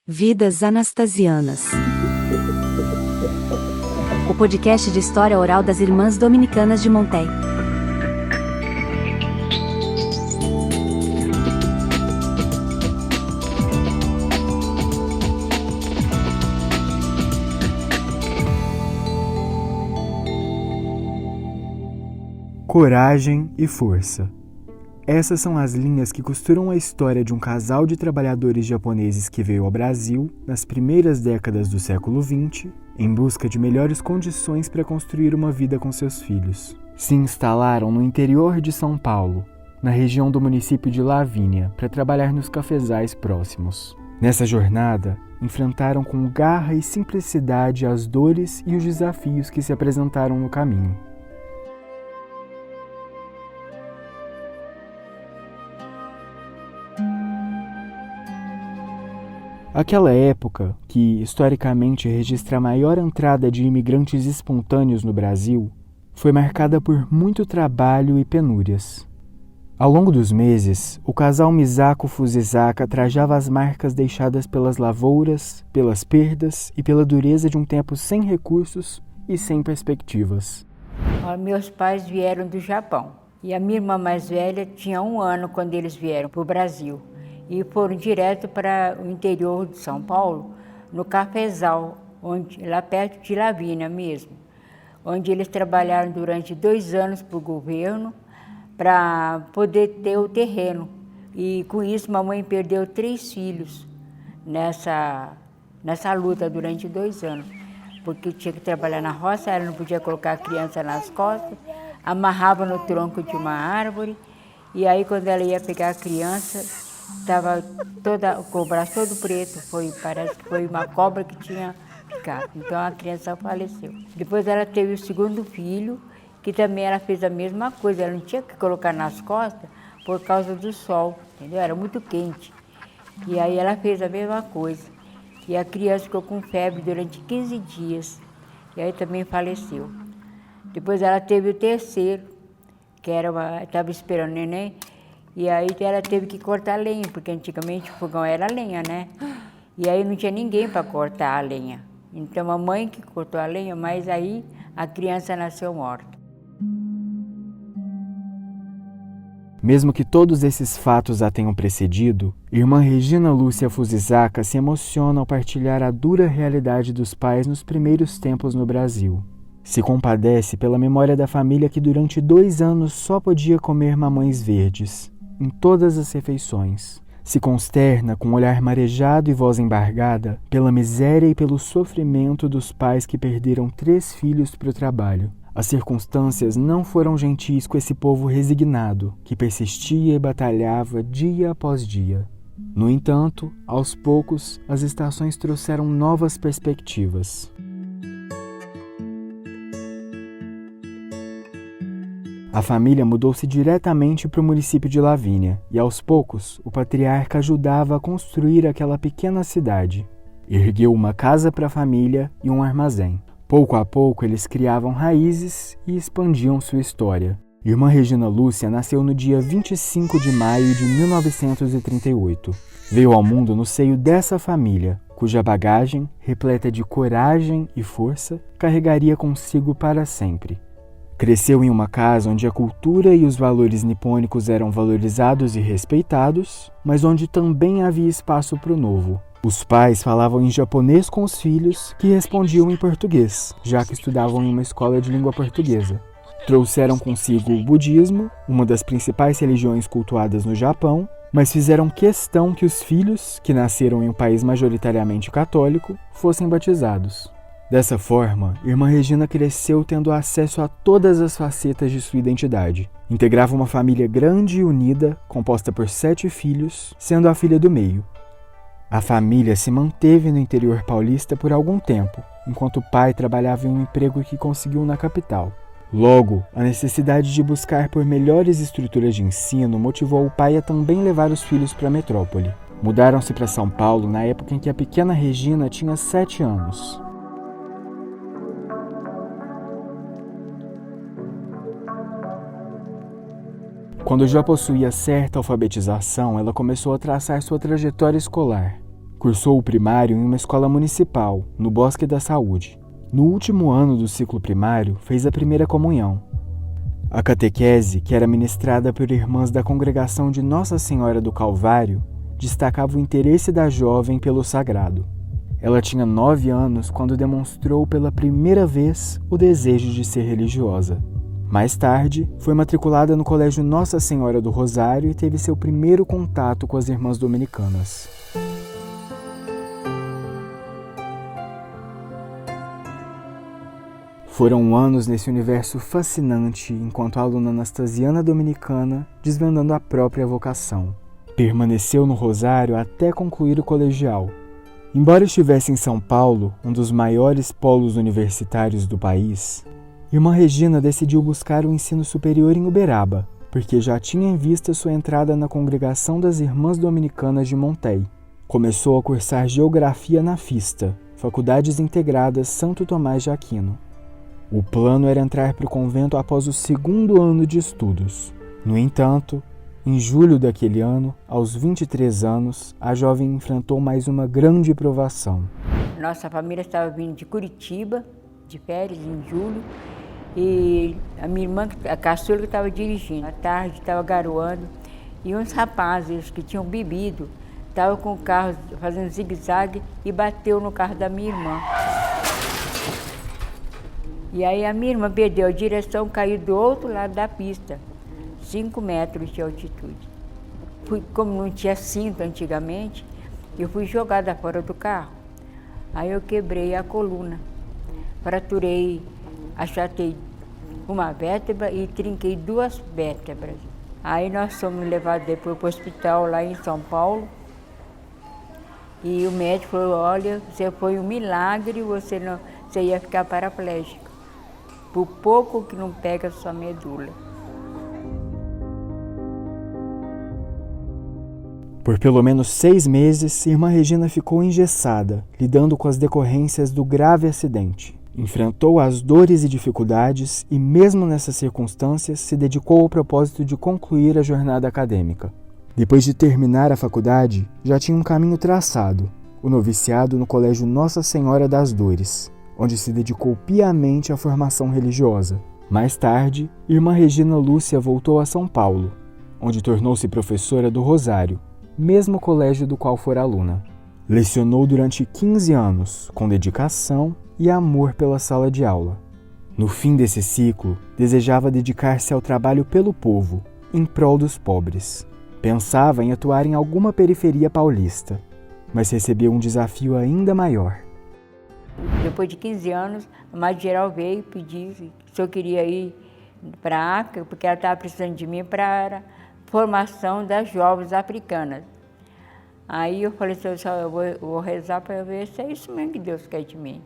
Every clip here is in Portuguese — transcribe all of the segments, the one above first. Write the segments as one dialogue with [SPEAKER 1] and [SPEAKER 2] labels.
[SPEAKER 1] Vidas Anastasianas. O podcast de história oral das Irmãs Dominicanas de Monteil.
[SPEAKER 2] Coragem e força. Essas são as linhas que costuram a história de um casal de trabalhadores japoneses que veio ao Brasil nas primeiras décadas do século XX em busca de melhores condições para construir uma vida com seus filhos. Se instalaram no interior de São Paulo, na região do município de Lavínia, para trabalhar nos cafezais próximos. Nessa jornada, enfrentaram com garra e simplicidade as dores e os desafios que se apresentaram no caminho. Aquela época, que historicamente registra a maior entrada de imigrantes espontâneos no Brasil, foi marcada por muito trabalho e penúrias. Ao longo dos meses, o casal Misako Fusizaka trajava as marcas deixadas pelas lavouras, pelas perdas e pela dureza de um tempo sem recursos e sem perspectivas.
[SPEAKER 3] Meus pais vieram do Japão e a minha irmã mais velha tinha 1 ano quando eles vieram para o Brasil. E foram direto para o interior de São Paulo, no Cafezal, lá perto de Lavínia mesmo, onde eles trabalharam durante 2 anos para o governo para poder ter o terreno. E com isso, mamãe perdeu 3 filhos nessa luta durante 2 anos, porque tinha que trabalhar na roça, ela não podia colocar a criança nas costas, amarrava no tronco de uma árvore, e aí quando ela ia pegar a criança, estava com o braço todo preto, parece que foi uma cobra que tinha picado. Então a criança faleceu. Depois ela teve o 2º filho, que também ela fez a mesma coisa, ela não tinha que colocar nas costas por causa do sol, entendeu? Era muito quente. E aí ela fez a mesma coisa. E a criança ficou com febre durante 15 dias, e aí também faleceu. Depois ela teve o 3º, que estava esperando o neném, e aí ela teve que cortar lenha, porque antigamente o fogão era lenha, né? E aí não tinha ninguém para cortar a lenha. Então a mãe que cortou a lenha, mas aí a criança nasceu morta.
[SPEAKER 2] Mesmo que todos esses fatos a tenham precedido, irmã Regina Lúcia Fusizaka se emociona ao partilhar a dura realidade dos pais nos primeiros tempos no Brasil. Se compadece pela memória da família que durante 2 anos só podia comer mamões verdes em todas as refeições. Se consterna com um olhar marejado e voz embargada pela miséria e pelo sofrimento dos pais que perderam 3 filhos para o trabalho. As circunstâncias não foram gentis com esse povo resignado, que persistia e batalhava dia após dia. No entanto, aos poucos, as estações trouxeram novas perspectivas. A família mudou-se diretamente para o município de Lavínia e, aos poucos, o patriarca ajudava a construir aquela pequena cidade. Ergueu uma casa para a família e um armazém. Pouco a pouco, eles criavam raízes e expandiam sua história. Irmã Regina Lúcia nasceu no dia 25 de maio de 1938. Veio ao mundo no seio dessa família, cuja bagagem, repleta de coragem e força, carregaria consigo para sempre. Cresceu em uma casa onde a cultura e os valores nipônicos eram valorizados e respeitados, mas onde também havia espaço para o novo. Os pais falavam em japonês com os filhos, que respondiam em português, já que estudavam em uma escola de língua portuguesa. Trouxeram consigo o budismo, uma das principais religiões cultuadas no Japão, mas fizeram questão que os filhos, que nasceram em um país majoritariamente católico, fossem batizados. Dessa forma, irmã Regina cresceu tendo acesso a todas as facetas de sua identidade. Integrava uma família grande e unida, composta por 7 filhos, sendo a filha do meio. A família se manteve no interior paulista por algum tempo, enquanto o pai trabalhava em um emprego que conseguiu na capital. Logo, a necessidade de buscar por melhores estruturas de ensino motivou o pai a também levar os filhos para a metrópole. Mudaram-se para São Paulo na época em que a pequena Regina tinha 7 anos. Quando já possuía certa alfabetização, ela começou a traçar sua trajetória escolar. Cursou o primário em uma escola municipal, no Bosque da Saúde. No último ano do ciclo primário, fez a primeira comunhão. A catequese, que era ministrada por irmãs da congregação de Nossa Senhora do Calvário, destacava o interesse da jovem pelo sagrado. Ela tinha 9 anos quando demonstrou pela primeira vez o desejo de ser religiosa. Mais tarde, foi matriculada no Colégio Nossa Senhora do Rosário e teve seu primeiro contato com as irmãs dominicanas. Foram anos nesse universo fascinante enquanto a aluna anastasiana dominicana desvendando a própria vocação. Permaneceu no Rosário até concluir o colegial. Embora estivesse em São Paulo, um dos maiores polos universitários do país, Irmã Regina decidiu buscar o ensino superior em Uberaba, porque já tinha em vista sua entrada na congregação das Irmãs Dominicanas de Montéi. Começou a cursar Geografia na FISTA, Faculdades Integradas Santo Tomás de Aquino. O plano era entrar para o convento após o 2º ano de estudos. No entanto, em julho daquele ano, aos 23 anos, a jovem enfrentou mais uma grande provação.
[SPEAKER 3] Nossa família estava vindo de Curitiba, de férias, em julho, e a minha irmã, a caçula, que estava dirigindo. À tarde estava garoando, e uns rapazes que tinham bebido estavam com o carro fazendo zigue-zague e bateu no carro da minha irmã. E aí a minha irmã perdeu a direção, caiu do outro lado da pista, 5 metros de altitude. Como não tinha cinto antigamente, eu fui jogada fora do carro. Aí eu quebrei a coluna, fraturei, achatei uma vértebra e trinquei 2 vértebras. Aí nós fomos levados depois para o hospital lá em São Paulo. E o médico falou, olha, você foi um milagre, você ia ficar paraplégico. Por pouco que não pega a sua medula.
[SPEAKER 2] Por pelo menos 6 meses, Irmã Regina ficou engessada, lidando com as decorrências do grave acidente. Enfrentou as dores e dificuldades e, mesmo nessas circunstâncias, se dedicou ao propósito de concluir a jornada acadêmica. Depois de terminar a faculdade, já tinha um caminho traçado, o noviciado no Colégio Nossa Senhora das Dores, onde se dedicou piamente à formação religiosa. Mais tarde, Irmã Regina Lúcia voltou a São Paulo, onde tornou-se professora do Rosário, mesmo colégio do qual fora aluna. Lecionou durante 15 anos, com dedicação e amor pela sala de aula. No fim desse ciclo, desejava dedicar-se ao trabalho pelo povo, em prol dos pobres. Pensava em atuar em alguma periferia paulista, mas recebeu um desafio ainda maior.
[SPEAKER 3] Depois de 15 anos, a Madre Geral veio pedir se eu queria ir para a África, porque ela estava precisando de mim para a formação das jovens africanas. Aí eu falei assim, eu vou rezar para ver se é isso mesmo que Deus quer de mim.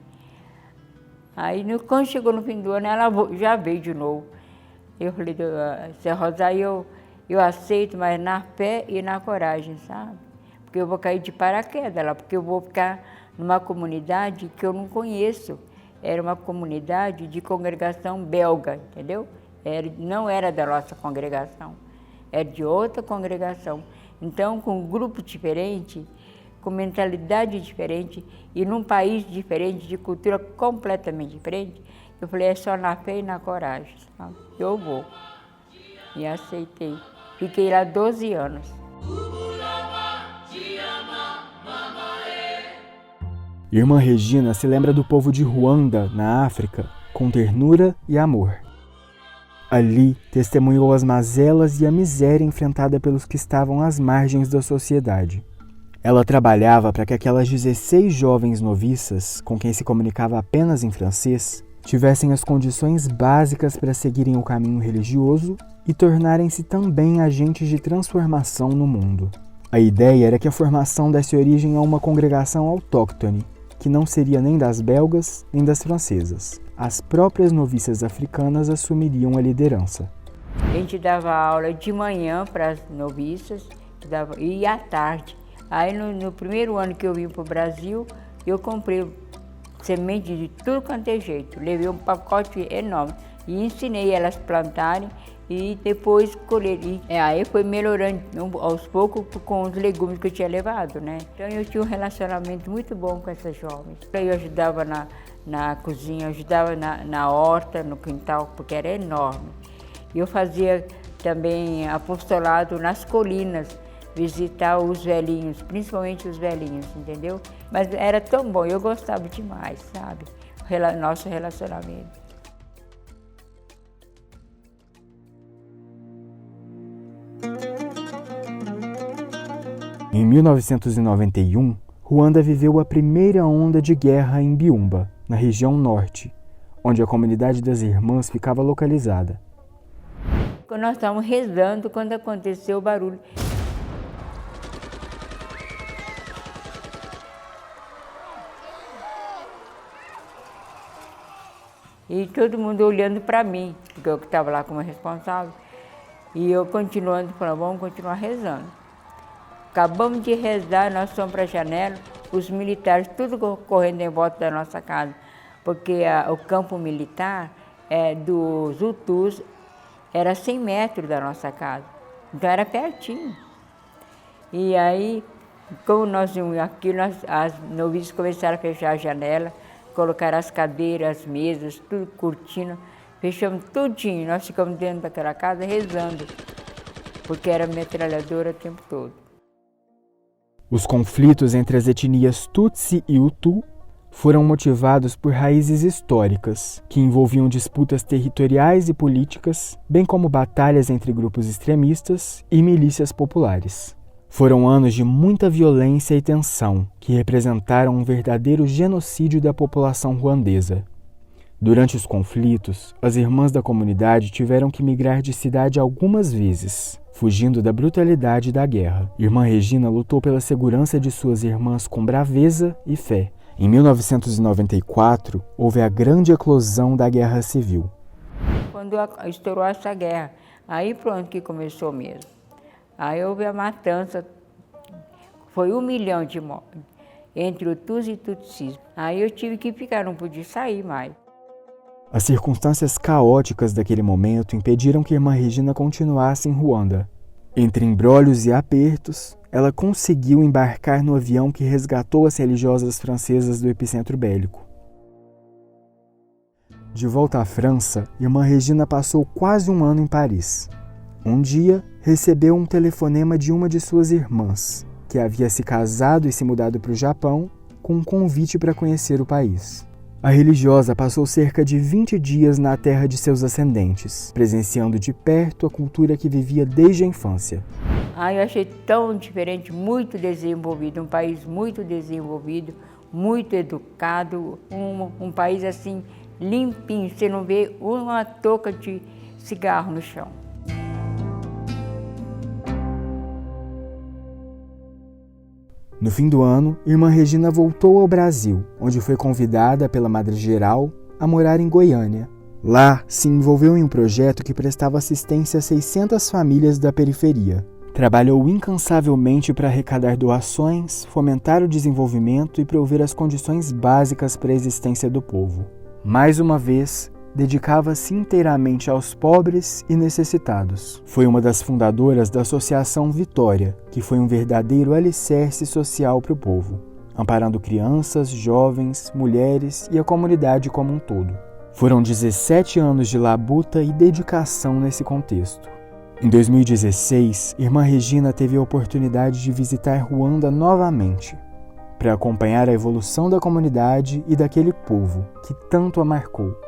[SPEAKER 3] Aí quando chegou no fim do ano, ela já veio de novo. Eu falei, se Rosário, eu aceito, mas na fé e na coragem, sabe? Porque eu vou cair de paraquedas lá, porque eu vou ficar numa comunidade que eu não conheço. Era uma comunidade de congregação belga, entendeu? Não era da nossa congregação, era de outra congregação. Então, com um grupo diferente, com mentalidade diferente e num país diferente, de cultura completamente diferente, eu falei, é só na fé e na coragem, sabe? Eu vou. E aceitei. Fiquei lá 12 anos.
[SPEAKER 2] Irmã Regina se lembra do povo de Ruanda, na África, com ternura e amor. Ali, testemunhou as mazelas e a miséria enfrentada pelos que estavam às margens da sociedade. Ela trabalhava para que aquelas 16 jovens noviças, com quem se comunicava apenas em francês, tivessem as condições básicas para seguirem o caminho religioso e tornarem-se também agentes de transformação no mundo. A ideia era que a formação desse origem a uma congregação autóctone, que não seria nem das belgas nem das francesas. As próprias noviças africanas assumiriam a liderança.
[SPEAKER 3] A gente dava aula de manhã para as noviças e à tarde. Aí no primeiro ano que eu vim para o Brasil, eu comprei semente de tudo quanto é jeito. Levei um pacote enorme e ensinei elas a plantarem e depois colher. Aí foi melhorando aos poucos com os legumes que eu tinha levado, né? Então eu tinha um relacionamento muito bom com essas jovens. Eu ajudava na cozinha, ajudava na horta, no quintal, porque era enorme. E eu fazia também apostolado nas colinas, visitar os velhinhos, principalmente os velhinhos, entendeu? Mas era tão bom, eu gostava demais, sabe? Nosso relacionamento.
[SPEAKER 2] Em 1991, Ruanda viveu a primeira onda de guerra em Byumba, na região norte, onde a comunidade das Irmãs ficava localizada.
[SPEAKER 3] Nós estávamos rezando quando aconteceu o barulho. E todo mundo olhando para mim, porque eu estava lá como responsável. E eu continuando, falando, vamos continuar rezando. Acabamos de rezar, nós fomos para a janela, os militares tudo correndo em volta da nossa casa, porque o campo militar dos Hutus era 100 metros da nossa casa, então era pertinho. E aí, como nós vimos aqui, as noviças começaram a fechar a janela, colocaram as cadeiras, as mesas, tudo cortina, fechamos tudinho, nós ficamos dentro daquela casa rezando, porque era metralhadora o tempo todo.
[SPEAKER 2] Os conflitos entre as etnias Tutsi e Hutu foram motivados por raízes históricas, que envolviam disputas territoriais e políticas, bem como batalhas entre grupos extremistas e milícias populares. Foram anos de muita violência e tensão, que representaram um verdadeiro genocídio da população ruandesa. Durante os conflitos, as irmãs da comunidade tiveram que migrar de cidade algumas vezes, fugindo da brutalidade da guerra. Irmã Regina lutou pela segurança de suas irmãs com braveza e fé. Em 1994, houve a grande eclosão da Guerra Civil.
[SPEAKER 3] Quando estourou essa guerra, aí pronto que começou mesmo. Aí houve a matança, foi 1 milhão de mortes, entre Hutus e Tutsis. Aí eu tive que ficar, não podia sair mais.
[SPEAKER 2] As circunstâncias caóticas daquele momento impediram que Irmã Regina continuasse em Ruanda. Entre imbrólios e apertos, ela conseguiu embarcar no avião que resgatou as religiosas francesas do epicentro bélico. De volta à França, Irmã Regina passou quase 1 ano em Paris. Um dia, recebeu um telefonema de uma de suas irmãs, que havia se casado e se mudado para o Japão, com um convite para conhecer o país. A religiosa passou cerca de 20 dias na terra de seus ascendentes, presenciando de perto a cultura que vivia desde a infância.
[SPEAKER 3] Eu achei tão diferente, muito desenvolvido, um país muito desenvolvido, muito educado, um país assim limpinho, você não vê uma touca de cigarro no chão.
[SPEAKER 2] No fim do ano, Irmã Regina voltou ao Brasil, onde foi convidada pela Madre Geral a morar em Goiânia. Lá, se envolveu em um projeto que prestava assistência a 600 famílias da periferia. Trabalhou incansavelmente para arrecadar doações, fomentar o desenvolvimento e prover as condições básicas para a existência do povo. Mais uma vez, dedicava-se inteiramente aos pobres e necessitados. Foi uma das fundadoras da Associação Vitória, que foi um verdadeiro alicerce social para o povo, amparando crianças, jovens, mulheres e a comunidade como um todo. Foram 17 anos de labuta e dedicação nesse contexto. Em 2016, Irmã Regina teve a oportunidade de visitar Ruanda novamente, para acompanhar a evolução da comunidade e daquele povo que tanto a marcou.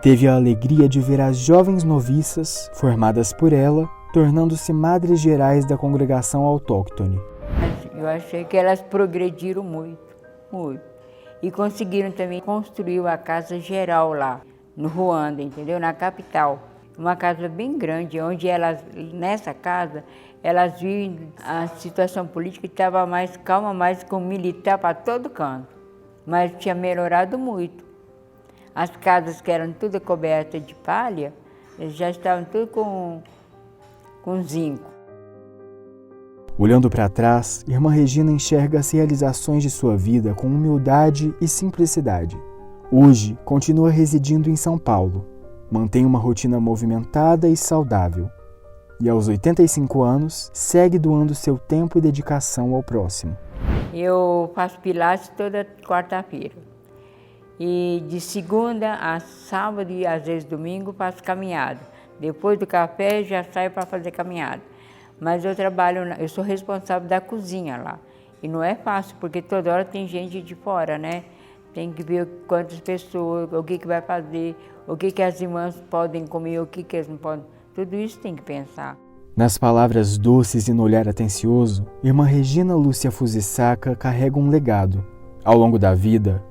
[SPEAKER 2] Teve a alegria de ver as jovens noviças, formadas por ela, tornando-se madres gerais da congregação autóctone.
[SPEAKER 3] Eu achei que elas progrediram muito, muito. E conseguiram também construir a casa geral lá, no Ruanda, entendeu? Na capital. Uma casa bem grande, onde elas, nessa casa, elas viam a situação política estava mais calma, mais com militar para todo canto. Mas tinha melhorado muito. As casas que eram tudo cobertas de palha, já estavam tudo com zinco.
[SPEAKER 2] Olhando para trás, Irmã Regina enxerga as realizações de sua vida com humildade e simplicidade. Hoje, continua residindo em São Paulo, mantém uma rotina movimentada e saudável. E aos 85 anos, segue doando seu tempo e dedicação ao próximo.
[SPEAKER 3] Eu faço pilates toda quarta-feira. E de segunda a sábado e às vezes domingo faço caminhada. Depois do café já saio para fazer caminhada. Mas eu eu sou responsável da cozinha lá. E não é fácil, porque toda hora tem gente de fora, né? Tem que ver quantas pessoas, o que vai fazer, o que as irmãs podem comer, o que elas não podem. Tudo isso tem que pensar.
[SPEAKER 2] Nas palavras doces e no olhar atencioso, irmã Regina Lúcia Fusisaka carrega um legado. Ao longo da vida,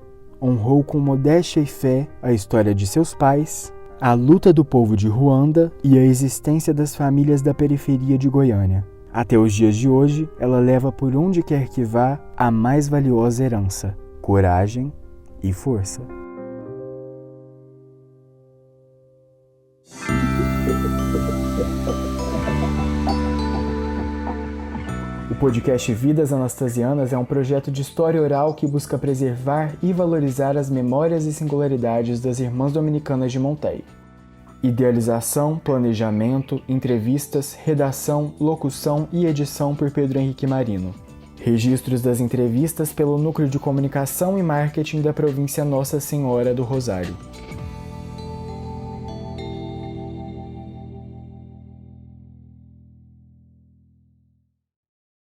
[SPEAKER 2] honrou com modéstia e fé a história de seus pais, a luta do povo de Ruanda e a existência das famílias da periferia de Goiânia. Até os dias de hoje, ela leva por onde quer que vá a mais valiosa herança: coragem e força. O podcast Vidas Anastasianas é um projeto de história oral que busca preservar e valorizar as memórias e singularidades das Irmãs Dominicanas de Monteil. Idealização, planejamento, entrevistas, redação, locução e edição por Pedro Henrique Marino. Registros das entrevistas pelo Núcleo de Comunicação e Marketing da província Nossa Senhora do Rosário.